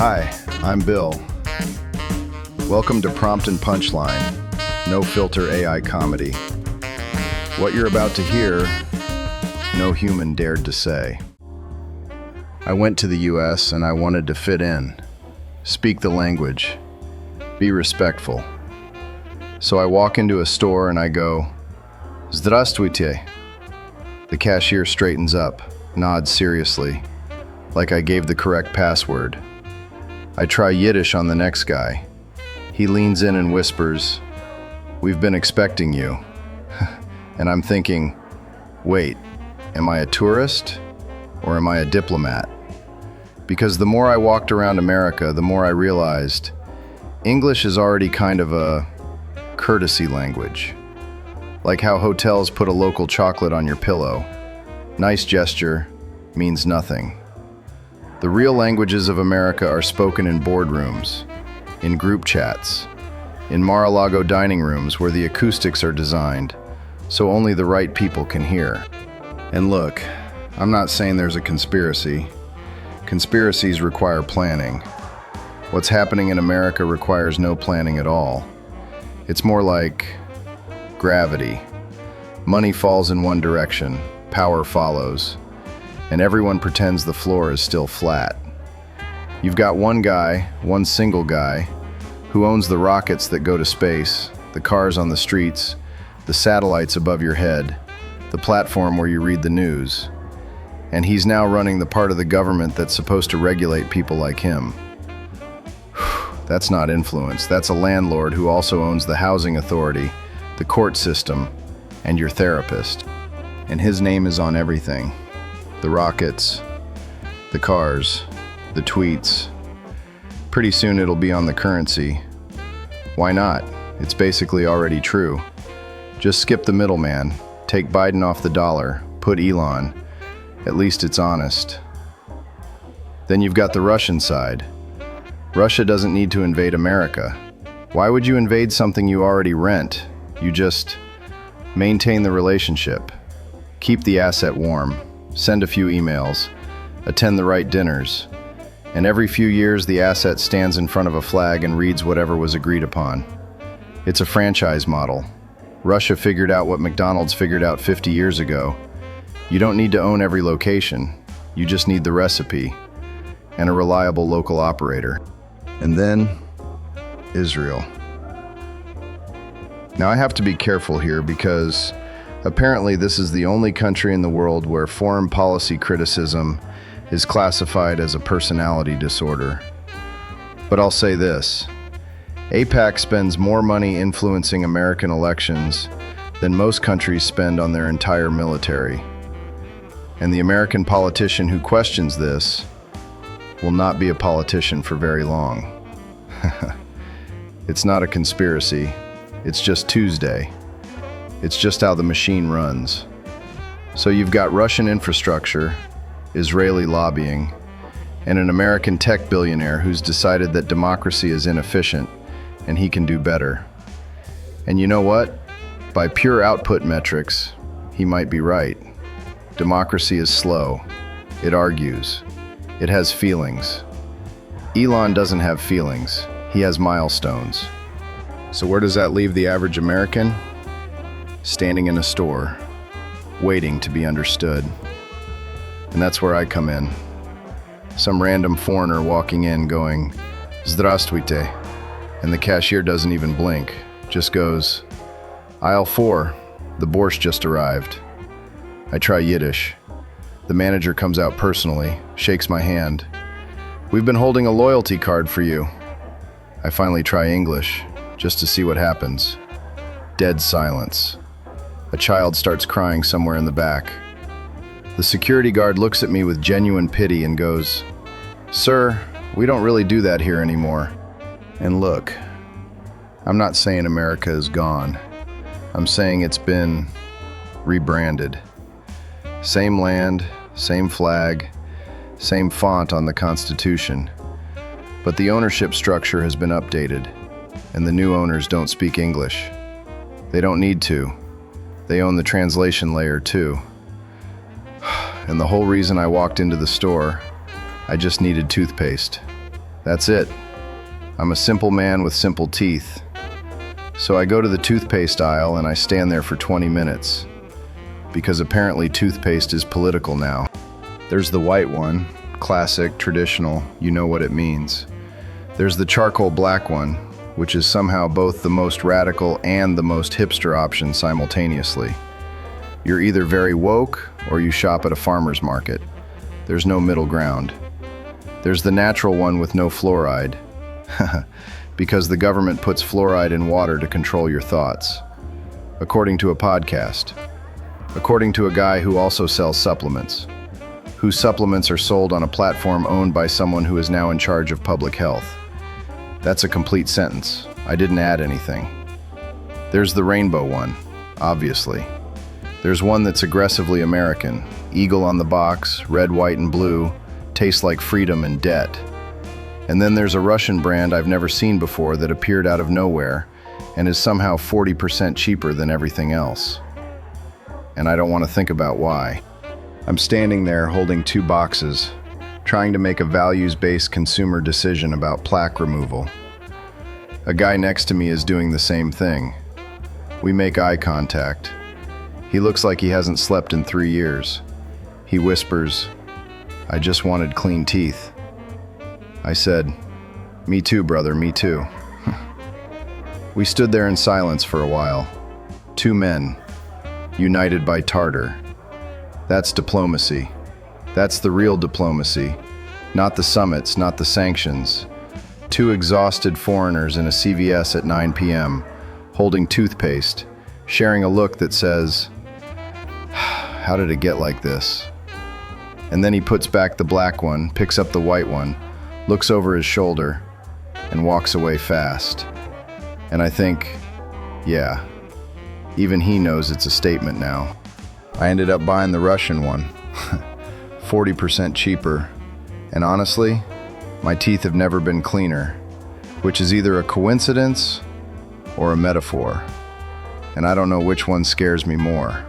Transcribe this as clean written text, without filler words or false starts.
Hi, I'm Bill. Welcome to Prompt and Punchline, no filter AI comedy. What you're about to hear, no human dared to say. I went to the US and I wanted to fit in, speak the language, be respectful. So I walk into a store and I go, Zdravstvuyte. The cashier straightens up, nods seriously, like I gave the correct password. I try Yiddish on the next guy. He leans in and whispers, "We've been expecting you." And I'm thinking, wait, am I a tourist or am I a diplomat? Because the more I walked around America, the more I realized English is already kind of a courtesy language. Like how hotels put a local chocolate on your pillow. Nice gesture means nothing. The real languages of America are spoken in boardrooms, in group chats, in Mar-a-Lago dining rooms where the acoustics are designed so only the right people can hear. And look, I'm not saying there's a conspiracy. Conspiracies require planning. What's happening in America requires no planning at all. It's more like gravity. Money falls in one direction, power follows, and everyone pretends the floor is still flat. You've got one single guy, who owns the rockets that go to space, the cars on the streets, the satellites above your head, the platform where you read the news. And he's now running the part of the government that's supposed to regulate people like him. That's not influence, that's a landlord who also owns the housing authority, the court system, and your therapist. And his name is on everything. The rockets, the cars, the tweets. Pretty soon it'll be on the currency. Why not? It's basically already true. Just skip the middleman, take Biden off the dollar, put Elon. At least it's honest. Then you've got the Russian side. Russia doesn't need to invade America. Why would you invade something you already rent? You just maintain the relationship. Keep the asset warm. Send a few emails, attend the right dinners, and every few years the asset stands in front of a flag and reads whatever was agreed upon. It's a franchise model. Russia figured out what McDonald's figured out 50 years ago. You don't need to own every location. You just need the recipe and a reliable local operator. And then, Israel. Now I have to be careful here because apparently this is the only country in the world where foreign policy criticism is classified as a personality disorder. But I'll say this, AIPAC spends more money influencing American elections than most countries spend on their entire military. And the American politician who questions this will not be a politician for very long. It's not a conspiracy, it's just Tuesday. It's just how the machine runs. So you've got Russian infrastructure, Israeli lobbying, and an American tech billionaire who's decided that democracy is inefficient and he can do better. And you know what? By pure output metrics, he might be right. Democracy is slow. It argues. It has feelings. Elon doesn't have feelings. He has milestones. So where does that leave the average American? Standing in a store, waiting to be understood. And that's where I come in. Some random foreigner walking in going, Zdravstvuyte, and the cashier doesn't even blink, just goes, "Aisle 4, the borscht just arrived." I try Yiddish. The manager comes out personally, shakes my hand. "We've been holding a loyalty card for you." I finally try English, just to see what happens. Dead silence. A child starts crying somewhere in the back. The security guard looks at me with genuine pity and goes, "Sir, we don't really do that here anymore." And look, I'm not saying America is gone. I'm saying it's been rebranded. Same land, same flag, same font on the Constitution. But the ownership structure has been updated, and the new owners don't speak English. They don't need to. They own the translation layer too. And the whole reason I walked into the store, I just needed toothpaste. That's it. I'm a simple man with simple teeth. So I go to the toothpaste aisle and I stand there for 20 minutes. Because apparently toothpaste is political now. There's the white one, classic, traditional, you know what it means. There's the charcoal black one, which is somehow both the most radical and the most hipster option simultaneously. You're either very woke or you shop at a farmer's market. There's no middle ground. There's the natural one with no fluoride. Because the government puts fluoride in water to control your thoughts. According to a podcast. According to a guy who also sells supplements. Whose supplements are sold on a platform owned by someone who is now in charge of public health. That's a complete sentence. I didn't add anything. There's the rainbow one, obviously. There's one that's aggressively American. Eagle on the box, red, white, and blue. Tastes like freedom and debt. And then there's a Russian brand I've never seen before that appeared out of nowhere and is somehow 40% cheaper than everything else. And I don't want to think about why. I'm standing there holding 2 boxes, trying to make a values-based consumer decision about plaque removal. A guy next to me is doing the same thing. We make eye contact. He looks like he hasn't slept in 3 years. He whispers, "I just wanted clean teeth." I said, "Me too, brother, me too." We stood there in silence for a while. 2 men, united by tartar. That's diplomacy. That's the real diplomacy. Not the summits, not the sanctions. 2 exhausted foreigners in a CVS at 9 p.m., holding toothpaste, sharing a look that says, "How did it get like this?" And then he puts back the black one, picks up the white one, looks over his shoulder, and walks away fast. And I think, yeah, even he knows it's a statement now. I ended up buying the Russian one, 40% cheaper. And honestly, my teeth have never been cleaner, which is either a coincidence or a metaphor. And I don't know which one scares me more.